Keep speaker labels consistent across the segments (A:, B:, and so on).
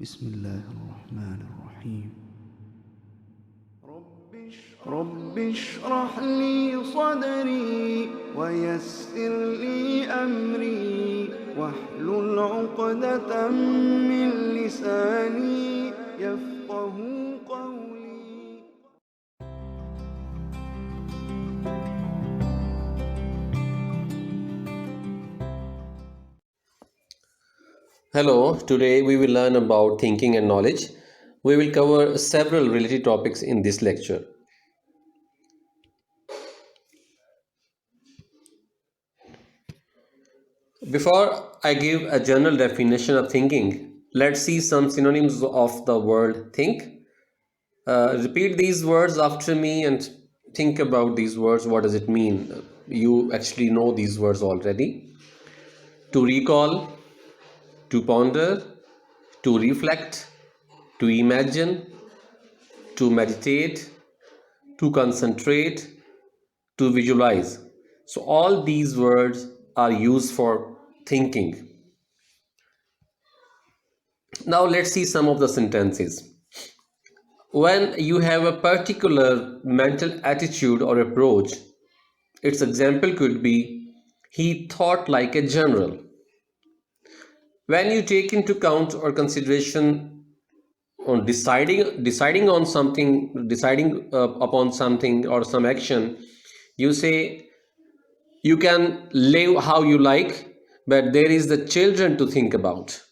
A: بسم الله الرحمن الرحيم رب اشرح لي صدري ويسر لي أمري واحلل عقدة من لساني يفقه قولي.
B: Hello, today we will learn about thinking and knowledge. We will cover several related topics in this lecture. Before I give a general definition of thinking, let's see some synonyms of the word think. Repeat these words after me and think about these words. What does it mean? You actually know these words already. To recall, to ponder, to reflect, to imagine, to meditate, to concentrate, to visualize. So, all these words are used for thinking. Now, let's see some of the sentences. When you have a particular mental attitude or approach, its example could be he thought like a general. When you take into account or consideration on deciding on something, deciding upon something or some action, you say you can live how you like, but there is the children to think about.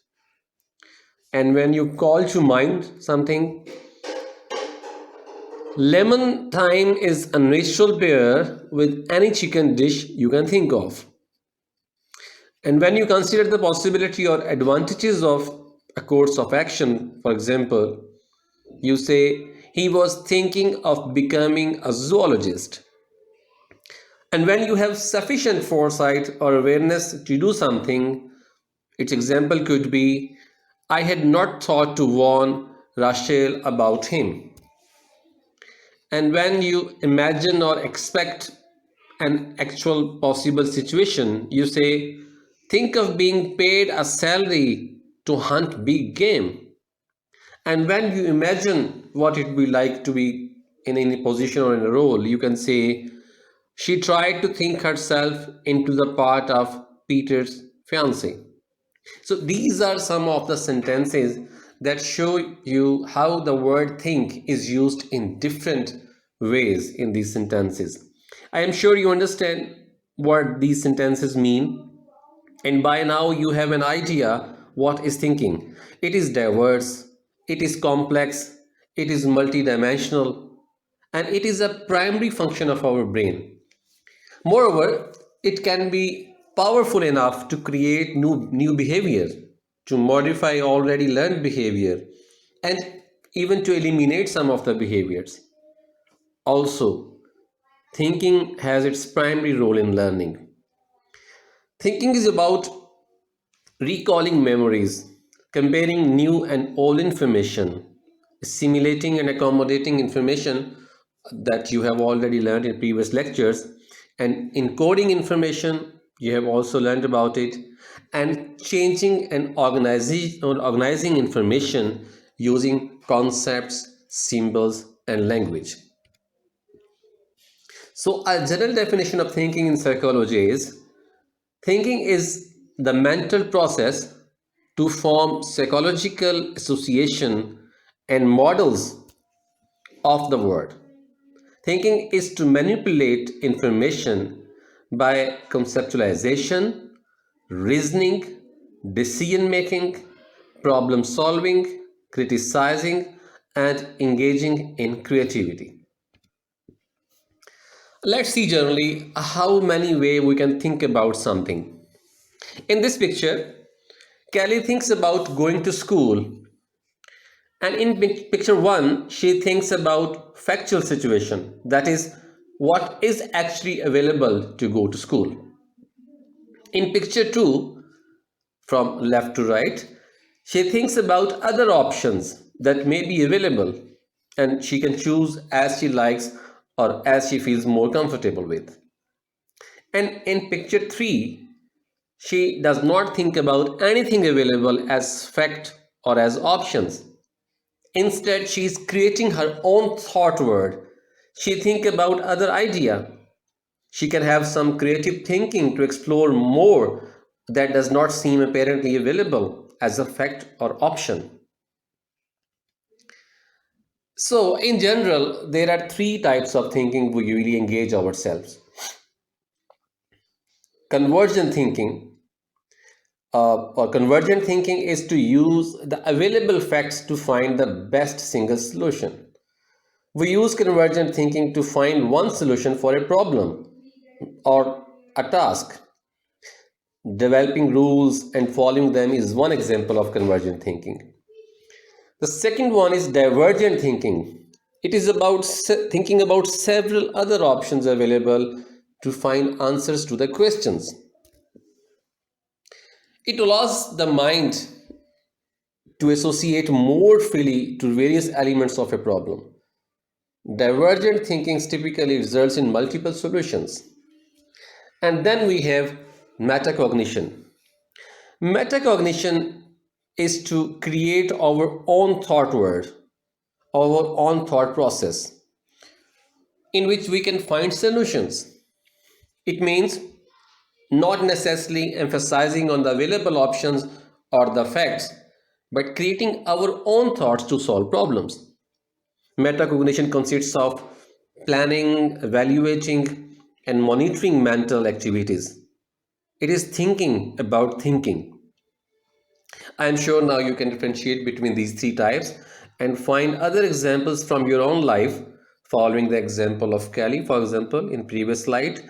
B: And when you call to mind something, lemon thyme is a natural pair with any chicken dish you can think of. And when you consider the possibility or advantages of a course of action, for example, you say he was thinking of becoming a zoologist. And when you have sufficient foresight or awareness to do something, its example could be I had not thought to warn Rachel about him. And when you imagine or expect an actual possible situation, you say, think of being paid a salary to hunt big game. And when you imagine what it would be like to be in any position or in a role, you can say, she tried to think herself into the part of Peter's fiancé. So these are some of the sentences that show you how the word think is used in different ways in these sentences. I am sure you understand what these sentences mean, and by now you have an idea what is thinking. It is diverse, it is complex, it is multidimensional, and it is a primary function of our brain. Moreover, it can be powerful enough to create new behavior, to modify already learned behavior, and even to eliminate some of the behaviors. Also, thinking has its primary role in learning. Thinking is about recalling memories, comparing new and old information, assimilating and accommodating information that you have already learned in previous lectures, and encoding information, you have also learned about it, and changing and organizing information using concepts, symbols, and language. So, a general definition of thinking in psychology is thinking is the mental process to form psychological association and models of the world. Thinking is to manipulate information by conceptualization, reasoning, decision making, problem solving, criticizing, and engaging in creativity. Let's see generally how many ways we can think about something. In this picture, Kelly thinks about going to school, and in picture 1, she thinks about factual situation, that is, what is actually available to go to school. In picture 2, from left to right, she thinks about other options that may be available, and she can choose as she likes or as she feels more comfortable with. And in picture 3, she does not think about anything available as fact or as options. Instead, she is creating her own thought world. She think about other idea. She can have some creative thinking to explore more that does not seem apparently available as a fact or option. So, in general, there are three types of thinking we usually engage ourselves. Convergent thinking or convergent thinking is to use the available facts to find the best single solution. We use convergent thinking to find one solution for a problem or a task. Developing rules and following them is one example of convergent thinking. The second one is divergent thinking. It is about thinking about several other options available to find answers to the questions. It allows the mind to associate more freely to various elements of a problem. Divergent thinking typically results in multiple solutions. And then we have metacognition. Metacognition is to create our own thought world, our own thought process, in which we can find solutions. It means not necessarily emphasizing on the available options or the facts, but creating our own thoughts to solve problems. Metacognition consists of planning, evaluating, and monitoring mental activities. It is thinking about thinking. I am sure now you can differentiate between these three types and find other examples from your own life, following the example of Kelly, for example, in previous slide.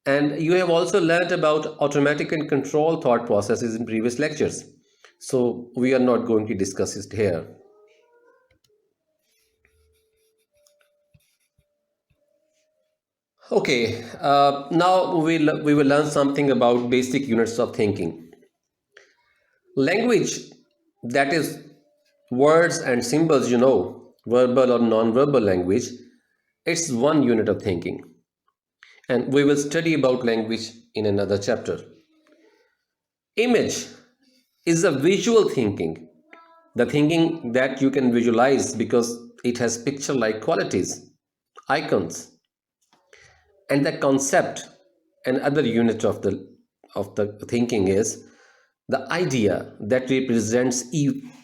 B: And you have also learned about automatic and control thought processes in previous lectures. So we are not going to discuss it here. Okay, now we will learn something about basic units of thinking. Language, that is words and symbols, verbal or non-verbal language, it's one unit of thinking. And we will study about language in another chapter. Image is a visual thinking, the thinking that you can visualize because it has picture-like qualities, icons, and the concept and other unit of the thinking is the idea that represents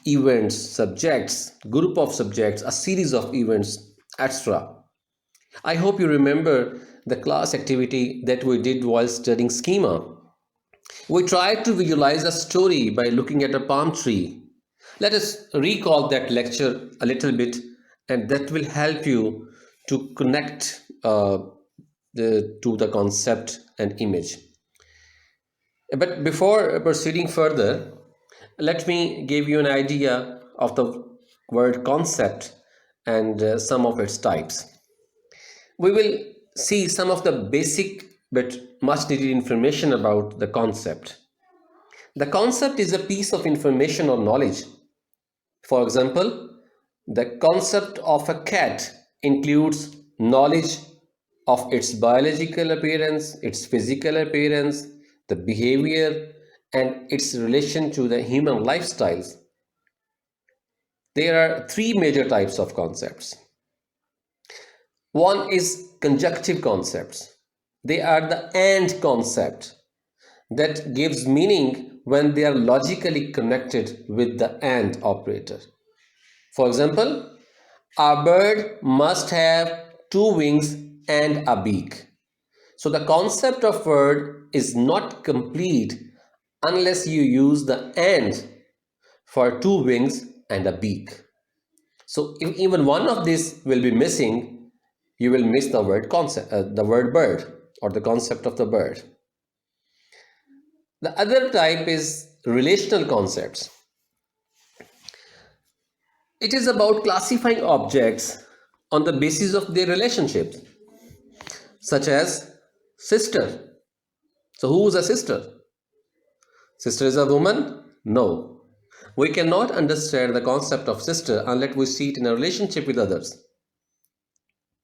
B: events, subjects, group of subjects, a series of events, etc. I hope you remember the class activity that we did while studying schema. We tried to visualize a story by looking at a palm tree. Let us recall that lecture a little bit, and that will help you to connect to the concept and image. But before proceeding further, let me give you an idea of the word concept and some of its types. We will see some of the basic but much needed information about the concept. The concept is a piece of information or knowledge. For example, the concept of a cat includes knowledge of its biological appearance, its physical appearance, the behavior, and its relation to the human lifestyles. There are three major types of concepts. One is conjunctive concepts. They are the and concept that gives meaning when they are logically connected with the and operator. For example, a bird must have two wings and a beak. So the concept of word is not complete unless you use the and for two wings and a beak. So if even one of these will be missing, you will miss the word concept, the word bird or the concept of the bird. The other type is relational concepts. It is about classifying objects on the basis of their relationships, such as sister. So who is a sister? Sister is a woman? No. We cannot understand the concept of sister unless we see it in a relationship with others.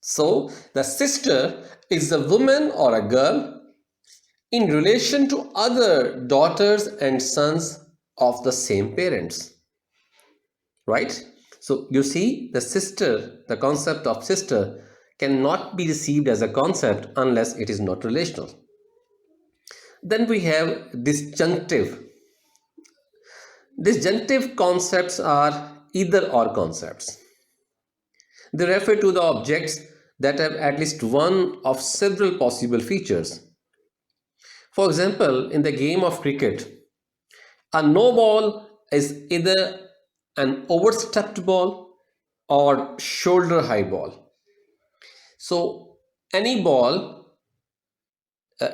B: So the sister is a woman or a girl in relation to other daughters and sons of the same parents. right? So you see, the concept of sister cannot be received as a concept unless it is not relational. Then we have disjunctive. Disjunctive concepts are either or concepts. They refer to the objects that have at least one of several possible features. For example, in the game of cricket, a no ball is either an overstepped ball or shoulder high ball. So, any ball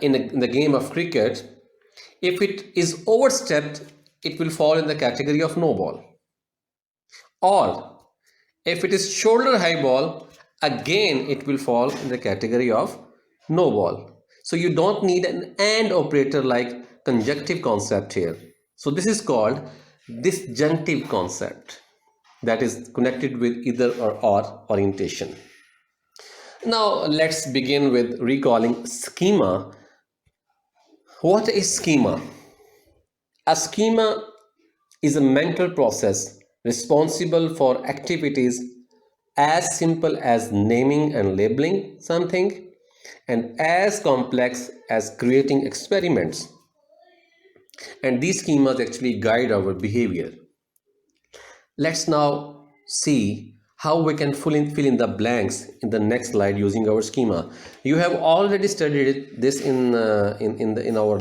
B: in the game of cricket, if it is overstepped, it will fall in the category of no ball. Or if it is shoulder high ball, again it will fall in the category of no ball. So you don't need an and operator like conjunctive concept here. So this is called disjunctive concept, that is connected with either or orientation. Now let's begin with recalling schema. What is schema? A schema is a mental process responsible for activities as simple as naming and labeling something and as complex as creating experiments. And these schemas actually guide our behavior. Let's now see how we can fill in the blanks in the next slide using our schema. You have already studied this in our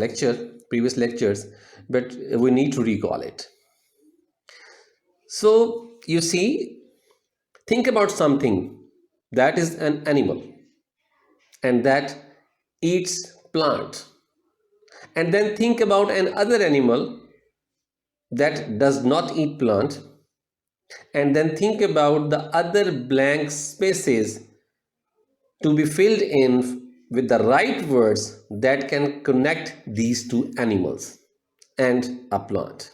B: previous lectures, but we need to recall it. So you see, think about something that is an animal and that eats plant, and then think about another animal that does not eat plant, and then think about the other blank spaces to be filled in with the right words that can connect these two animals and a plant.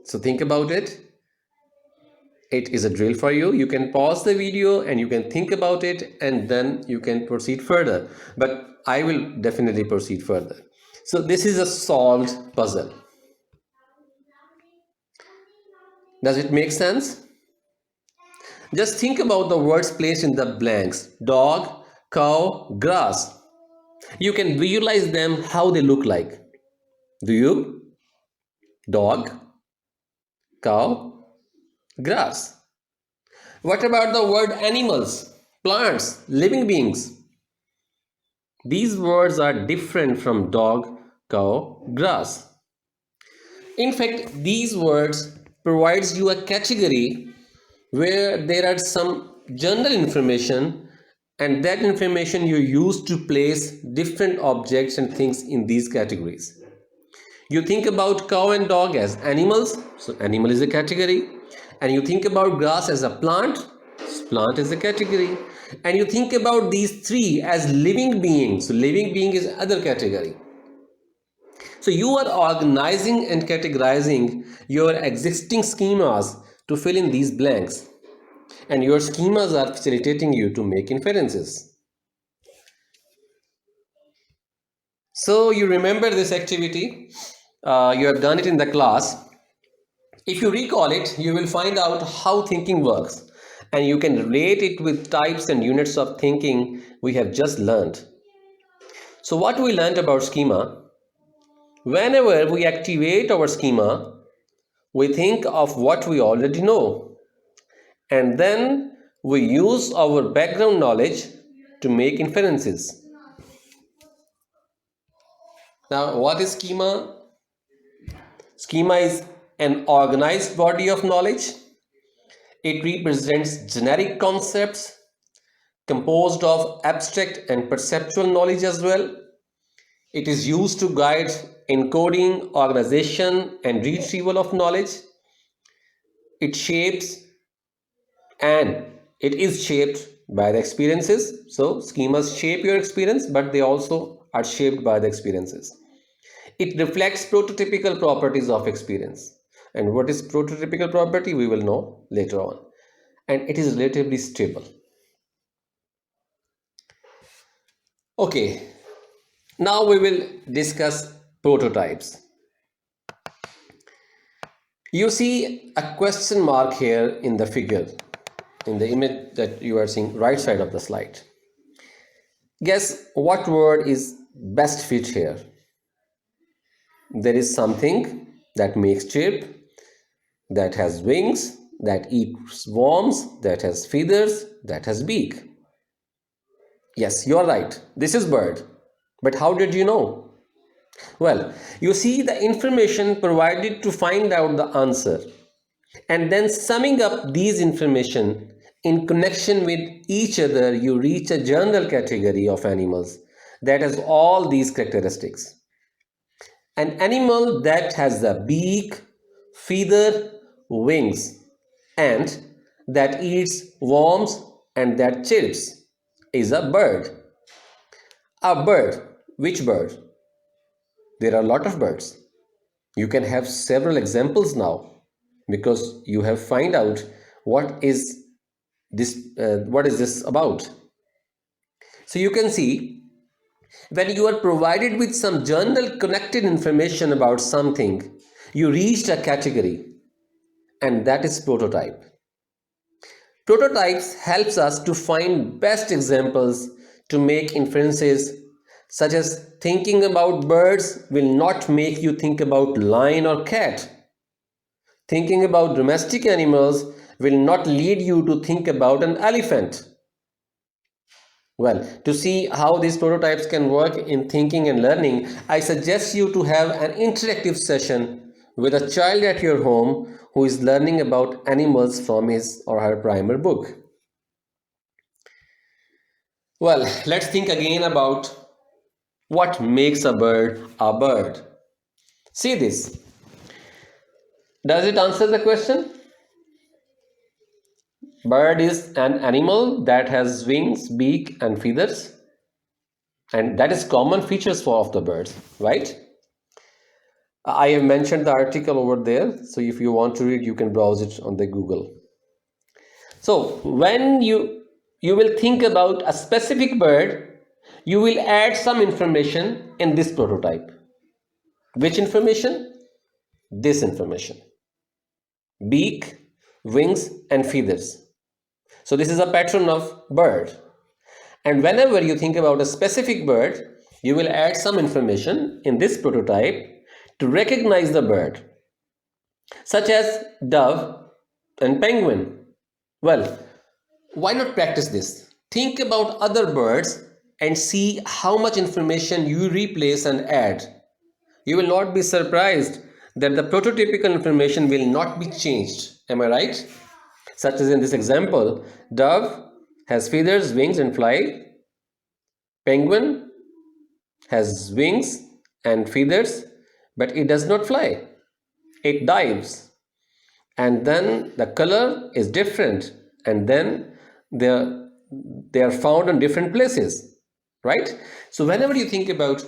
B: So think about it. It is a drill for you. You can pause the video and you can think about it, and then you can proceed further. But I will definitely proceed further. So this is a solved puzzle. Does it make sense? Just think about the words placed in the blanks: dog, cow, grass. You can visualize them how they look like. Do you? Dog, cow, grass. What about the word animals, plants, living beings? These words are different from dog, cow, grass. In fact, these words provides you a category where there are some general information, and that information you use to place different objects and things in these categories. You think about cow and dog as animals, so animal is a category, and you think about grass as a plant, so plant is a category, and you think about these three as living beings, so living being is other category. So you are organizing and categorizing your existing schemas to fill in these blanks, and your schemas are facilitating you to make inferences. So you remember this activity, you have done it in the class. If you recall it, you will find out how thinking works, and you can relate it with types and units of thinking we have just learned. So what we learned about schema: whenever we activate our schema, we think of what we already know, and then we use our background knowledge to make inferences. Now, what is schema? Schema is an organized body of knowledge. It represents generic concepts composed of abstract and perceptual knowledge as well. It is used to guide encoding, organization, and retrieval of knowledge. It shapes and it is shaped by the experiences. So schemas shape your experience, but they also are shaped by the experiences. It reflects prototypical properties of experience. And what is prototypical property, we will know later on. And it is relatively stable. Okay, now we will discuss prototypes. You see a question mark here in the figure, in the image that you are seeing right side of the slide. Guess what word is best fit here? There is something that makes chirp, that has wings, that eats worms, that has feathers, that has beak. Yes, you are right. This is bird. But how did you know? Well, you see the information provided to find out the answer, and then summing up these information in connection with each other, you reach a general category of animals that has all these characteristics. An animal that has a beak, feather, wings, and that eats worms and that chirps is a bird. A bird. Which bird? There are a lot of birds. You can have several examples now because you have find out what is this about. So you can see when you are provided with some general connected information about something, you reached a category, and that is prototype. Prototypes helps us to find best examples to make inferences, such as thinking about birds will not make you think about lion or cat. Thinking about domestic animals will not lead you to think about an elephant. Well, to see how these prototypes can work in thinking and learning, I suggest you to have an interactive session with a child at your home who is learning about animals from his or her primer book. Well, let's think again about what makes a bird a bird. See this. Does it answer the question? Bird is an animal that has wings, beak, and feathers. And that is common features for of the birds, right? I have mentioned the article over there. So if you want to read, you can browse it on the Google. So when you will think about a specific bird, you will add some information in this prototype. Which information? This information. Beak, wings, and feathers. So this is a pattern of bird. And whenever you think about a specific bird, you will add some information in this prototype to recognize the bird, such as dove and penguin. Well, why not practice this? Think about other birds and see how much information you replace and add. You will not be surprised that the prototypical information will not be changed. Am I right? Such as in this example, dove has feathers, wings, and fly. Penguin has wings and feathers, but it does not fly. It dives. And then the color is different, and then they are found in different places, right? So whenever you think about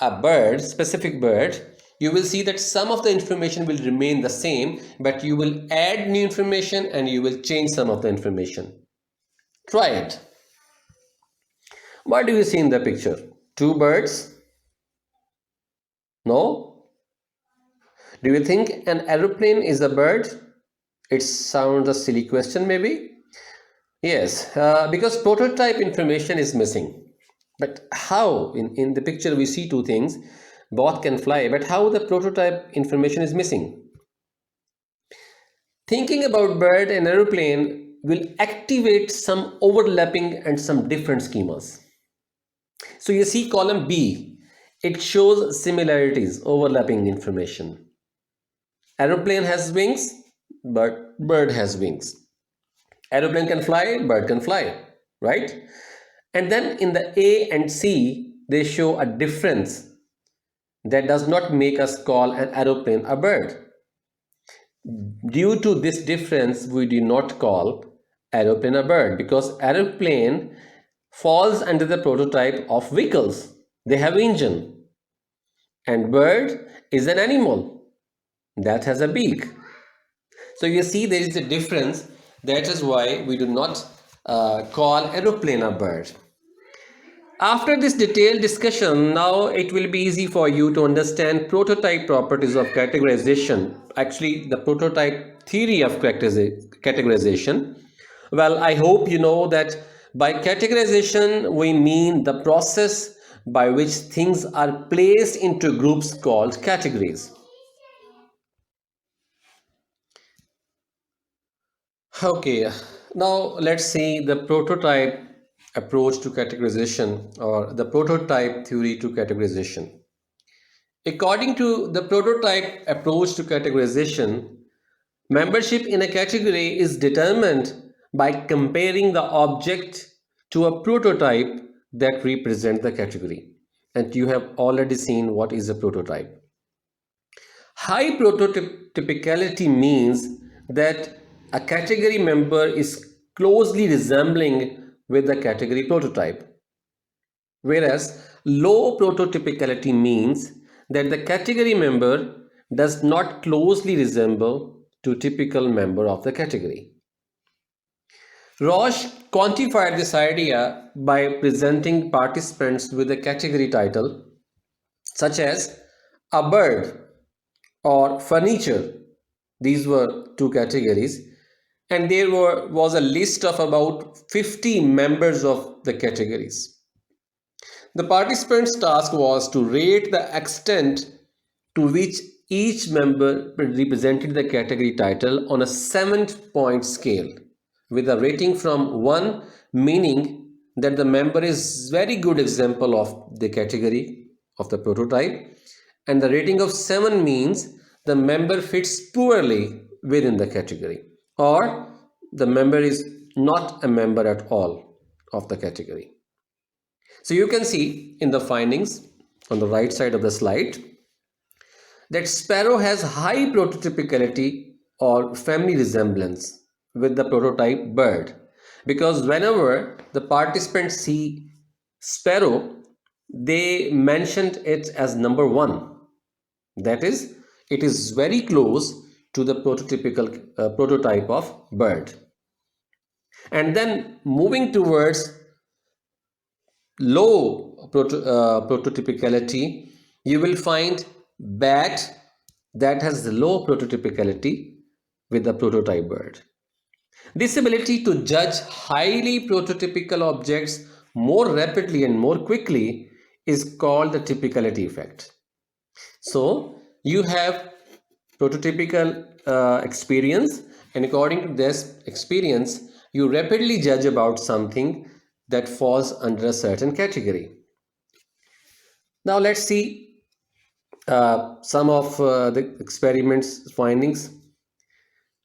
B: a bird, specific bird, you will see that some of the information will remain the same, but you will add new information and you will change some of the information. Try it. What do you see in the picture? Two birds? No? Do you think an aeroplane is a bird? It sounds a silly question maybe. Yes, because prototype information is missing. But how? In the picture we see two things. Both can fly, but how the prototype information is missing? Thinking about bird and aeroplane will activate some overlapping and some different schemas. So you see column B, it shows similarities, overlapping information. Aeroplane has wings, but bird has wings. Aeroplane can fly, bird can fly, right? And then in the A and C, they show a difference that does not make us call an aeroplane a bird. Due to this difference, we do not call aeroplane a bird because aeroplane falls under the prototype of vehicles. They have engine. And bird is an animal that has a beak. So you see there is a difference. That is why we do not call aeroplane a bird. After this detailed discussion, now it will be easy for you to understand prototype properties of categorization. Actually, the prototype theory of categorization. Well, I hope you know that by categorization, we mean the process by which things are placed into groups called categories. Okay, now let's see the prototype approach to categorization or the prototype theory to categorization. According to the prototype approach to categorization, membership in a category is determined by comparing the object to a prototype that represents the category. And you have already seen what is a prototype. High prototypicality means that a category member is closely resembling with the category prototype. Whereas low prototypicality means that the category member does not closely resemble to typical member of the category. Roche quantified this idea by presenting participants with a category title such as a bird or furniture. These were two categories, and was a list of about 50 members of the categories. The participants' task was to rate the extent to which each member represented the category title on a 7-point scale, with a rating from 1 meaning that the member is very good example of the category of the prototype, and the rating of 7 means the member fits poorly within the category, or the member is not a member at all of the category. So you can see in the findings on the right side of the slide that sparrow has high prototypicality or family resemblance with the prototype bird, because whenever the participants see sparrow, they mentioned it as number 1. That is, it is very close to the prototypical prototype of bird. And then moving towards low prototypicality, you will find bat that has low prototypicality with the prototype bird. This ability to judge highly prototypical objects more rapidly and more quickly is called the typicality effect. So you have prototypical experience, and according to this experience, you rapidly judge about something that falls under a certain category. Now let's see some of the experiments findings.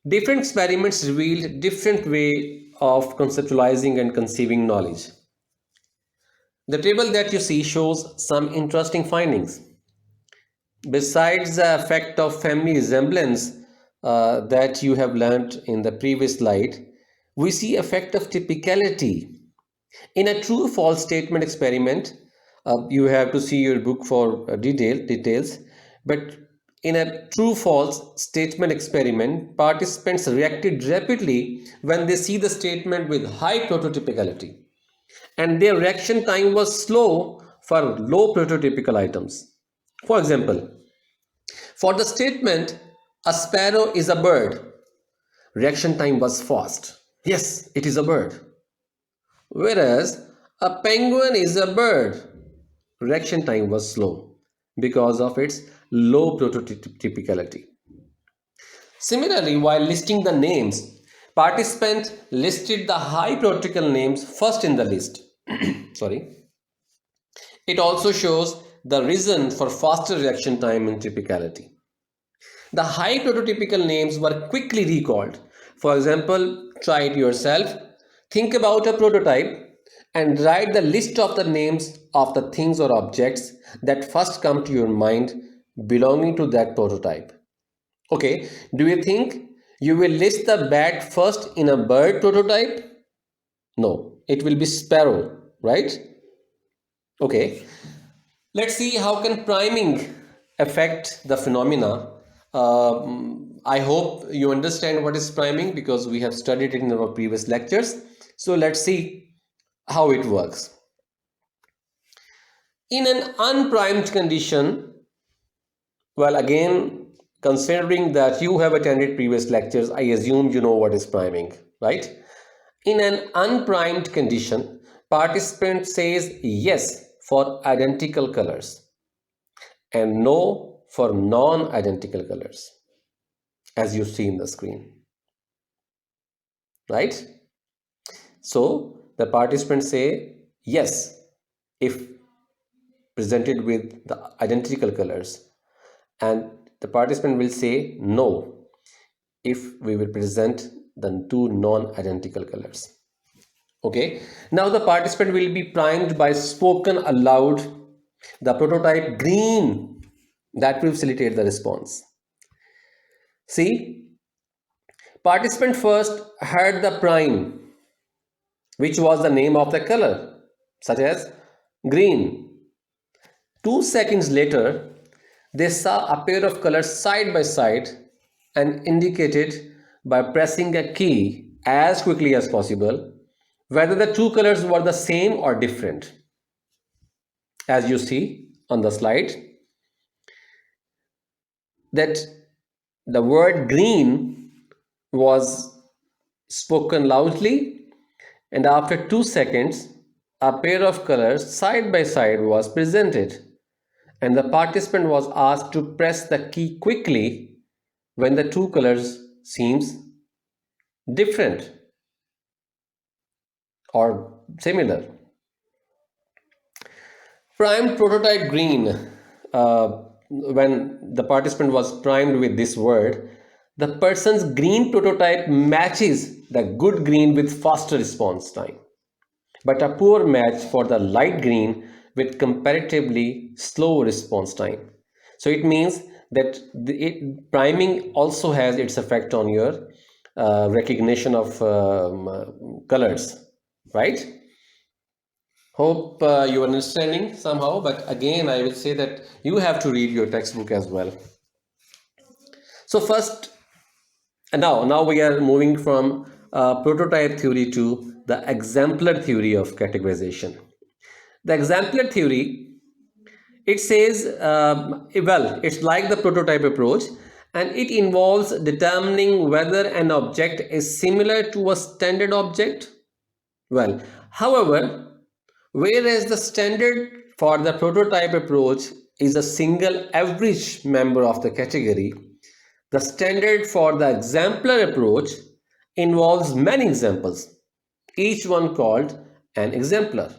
B: Different experiments revealed different way of conceptualizing and conceiving knowledge. The table that you see shows some interesting findings. Besides the effect of family resemblance that you have learned in the previous slide, we see effect of typicality. In a true-false statement experiment, you have to see your book for details, but in a true-false statement experiment, participants reacted rapidly when they see the statement with high prototypicality, and their reaction time was slow for low prototypical items. For example, for the statement, a sparrow is a bird, reaction time was fast. Yes, it is a bird. Whereas a penguin is a bird, reaction time was slow because of its low prototypicality. Similarly, while listing the names, participants listed the high prototypical names first in the list. Sorry. It also shows the reason for faster reaction time and typicality. The high prototypical names were quickly recalled. For example, try it yourself. Think about a prototype and write the list of the names of the things or objects that first come to your mind belonging to that prototype. Okay, do you think you will list the bat first in a bird prototype? No, it will be sparrow, right? Okay, let's see how can priming affect the phenomena. I hope you understand what is priming because we have studied it in our previous lectures. So let's see how it works. In an unprimed condition, well, again, considering that you have attended previous lectures, I assume you know what is priming, right? In an unprimed condition, participant says yes for identical colors and no for non-identical colors, as you see in the screen, right? So the participants say yes if presented with the identical colors, and the participant will say no if we will present the two non-identical colors. Okay, now the participant will be primed by spoken aloud the prototype green, that will facilitate the response. See, participant first heard the prime, which was the name of the color, such as green. 2 seconds later, they saw a pair of colors side by side and indicated by pressing a key as quickly as possible whether the two colors were the same or different. As you see on the slide, that the word green was spoken loudly, and after 2 seconds, a pair of colors side by side was presented, and the participant was asked to press the key quickly when the two colors seems different or similar. Primed prototype green, when the participant was primed with this word, the person's green prototype matches the good green with faster response time, but a poor match for the light green with comparatively slow response time. So it means that priming also has its effect on your recognition of colors, right? Hope you are understanding somehow, but again, I will say that you have to read your textbook as well. So first, now we are moving from prototype theory to the exemplar theory of categorization. The exemplar theory, it says, well, it's like the prototype approach, and it involves determining whether an object is similar to a standard object. Well, however, whereas the standard for the prototype approach is a single average member of the category, the standard for the exemplar approach involves many examples, each one called an exemplar.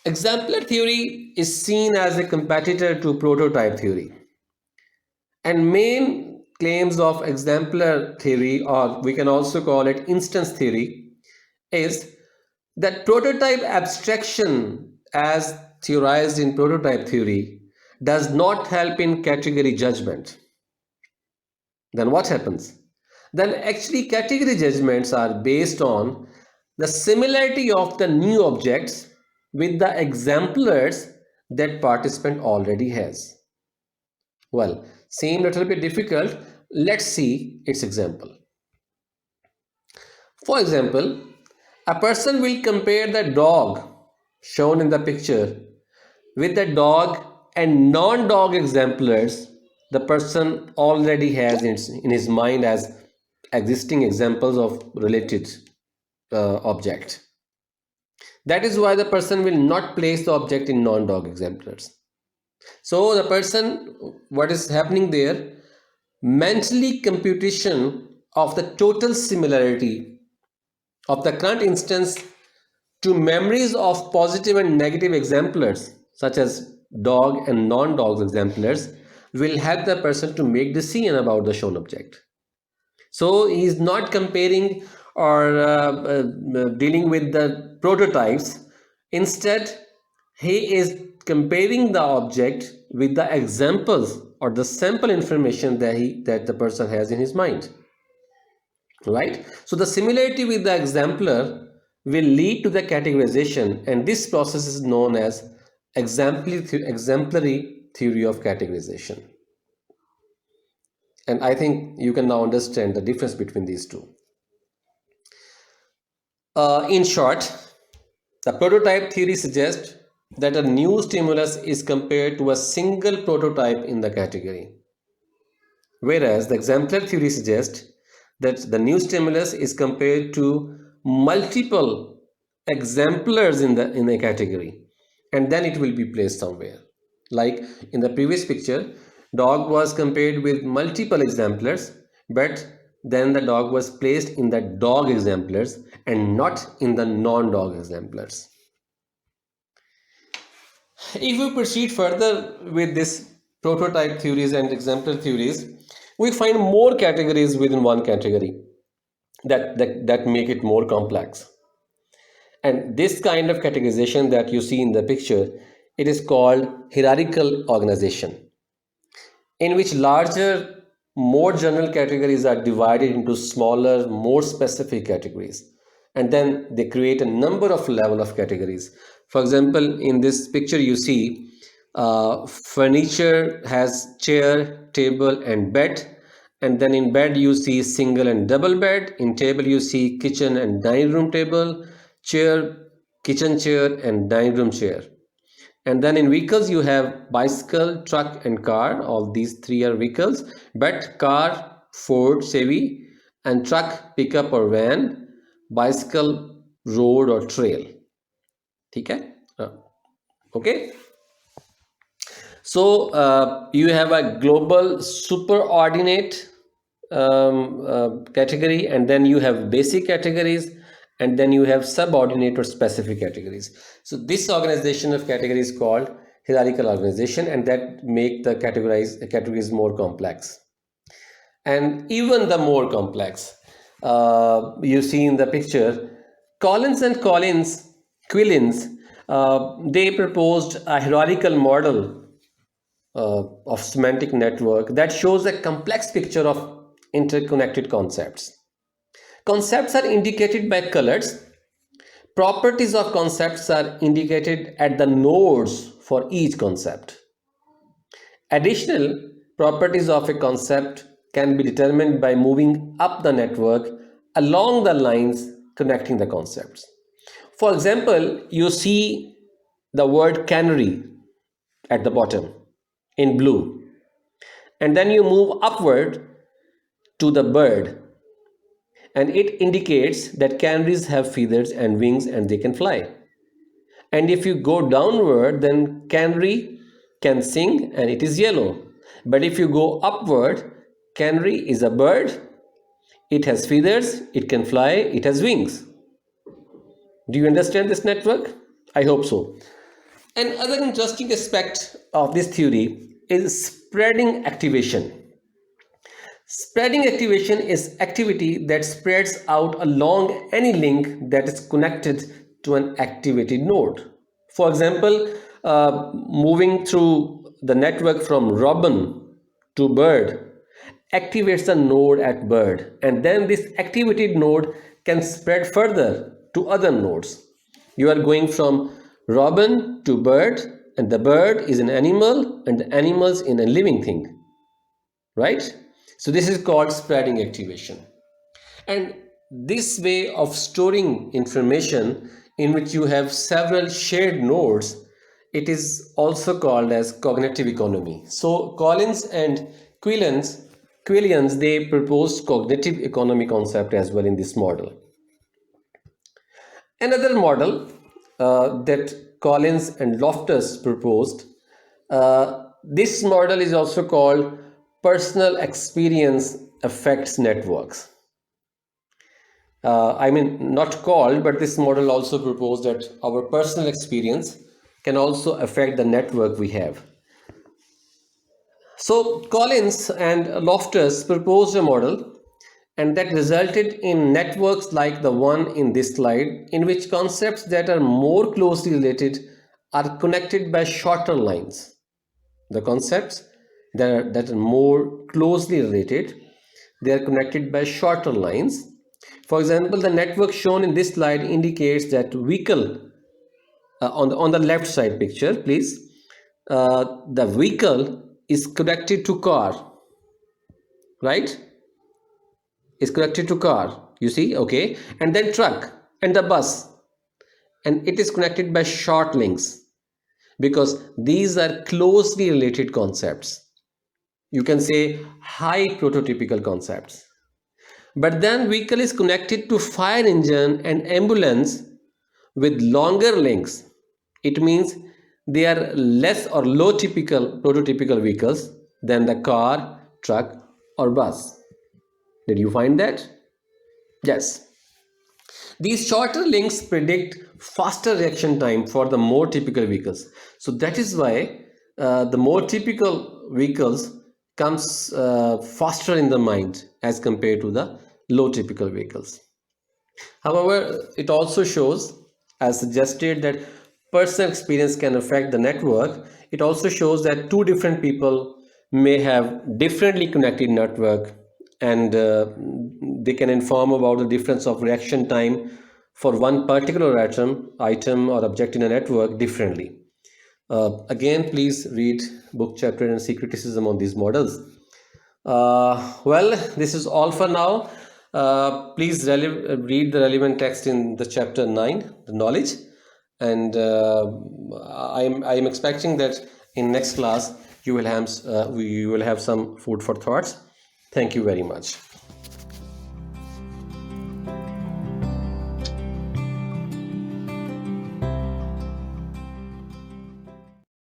B: Exemplar theory is seen as a competitor to prototype theory. And main claims of exemplar theory, or we can also call it instance theory, is that prototype abstraction, as theorized in prototype theory, does not help in category judgment. Then what happens? Then actually category judgments are based on the similarity of the new objects with the exemplars that participant already has. Well, seem little bit difficult. Let's see its example. For example, a person will compare the dog shown in the picture with the dog and non-dog exemplars the person already has in his mind as existing examples of related object. That is why the person will not place the object in non-dog exemplars. So the person, what is happening there, mentally computation of the total similarity of the current instance to memories of positive and negative exemplars such as dog and non-dog exemplars will help the person to make decision about the shown object. So he is not comparing or dealing with the prototypes. Instead, he is comparing the object with the examples or the sample information that the person has in his mind. Right? So the similarity with the exemplar will lead to the categorization, and this process is known as exemplary theory of categorization. And I think you can now understand the difference between these two. In short, the prototype theory suggests that a new stimulus is compared to a single prototype in the category. Whereas the exemplar theory suggests that the new stimulus is compared to multiple exemplars in a category, and then it will be placed somewhere. Like in the previous picture, dog was compared with multiple exemplars, but then the dog was placed in the dog exemplars and not in the non-dog exemplars. If we proceed further with this prototype theories and exemplar theories, we find more categories within one category that make it more complex. And this kind of categorization that you see in the picture, it is called hierarchical organization, in which larger, more general categories are divided into smaller, more specific categories. And then they create a number of level of categories. For example, in this picture, you see furniture has chair, table, and bed. And then in bed, you see single and double bed. In table, you see kitchen and dining room table, chair, kitchen chair, and dining room chair. And then in vehicles, you have bicycle, truck, and car. All these three are vehicles. But car, Ford, Chevy, and truck, pickup or van, bicycle, road or trail. Okay? Okay. So you have a global superordinate category, and then you have basic categories, and then you have subordinate or specific categories. So this organization of categories is called hierarchical organization, and that make the categories more complex. And even the more complex, you see in the picture, Collins and Quillins, they proposed a hierarchical model of semantic network that shows a complex picture of interconnected concepts. Concepts are indicated by colors. Properties of concepts are indicated at the nodes for each concept. Additional properties of a concept can be determined by moving up the network along the lines connecting the concepts. For example, you see the word canary at the bottom in blue, and then you move upward to the bird, and it indicates that canaries have feathers and wings and they can fly. And if you go downward, then canary can sing and it is yellow. But if you go upward, canary is a bird, it has feathers, it can fly, it has wings. Do you understand this network? I hope so. Another interesting aspect of this theory is spreading activation. Spreading activation is activity that spreads out along any link that is connected to an activated node. For example, moving through the network from robin to bird activates the node at bird, and then this activated node can spread further to other nodes. You are going from robin to bird, and the bird is an animal and the animals in a living thing, right? So this is called spreading activation. And this way of storing information in which you have several shared nodes, it is also called as cognitive economy. So Collins and Quillians, they proposed cognitive economy concept as well in this model. Another model that Collins and Loftus proposed, this model is also called personal experience effects networks. Not called, but this model also proposed that our personal experience can also affect the network we have. So Collins and Loftus proposed a model, and that resulted in networks like the one in this slide, in which concepts that are more closely related are connected by shorter lines. The concepts that are more closely related, they are connected by shorter lines. For example, the network shown in this slide indicates that vehicle, on the left side picture, please, the vehicle is connected to car, right? Is connected to car, you see, okay, and then truck and the bus, and it is connected by short links. because these are closely related concepts. You can say high prototypical concepts. But then vehicle is connected to fire engine and ambulance with longer links. It means they are less or low typical prototypical vehicles than the car, truck, or bus. Did you find that? Yes. These shorter links predict faster reaction time for the more typical vehicles. So that is why the more typical vehicles comes faster in the mind as compared to the low typical vehicles. However, it also shows, as suggested, that personal experience can affect the network. It also shows that two different people may have differently connected network, and they can inform about the difference of reaction time for one particular item or object in a network differently. Again, please read book, chapter, and see criticism on these models. Well, this is all for now. Please read the relevant text in the chapter 9, the knowledge, and I'm expecting that in next class you will have some food for thoughts. Thank you very much.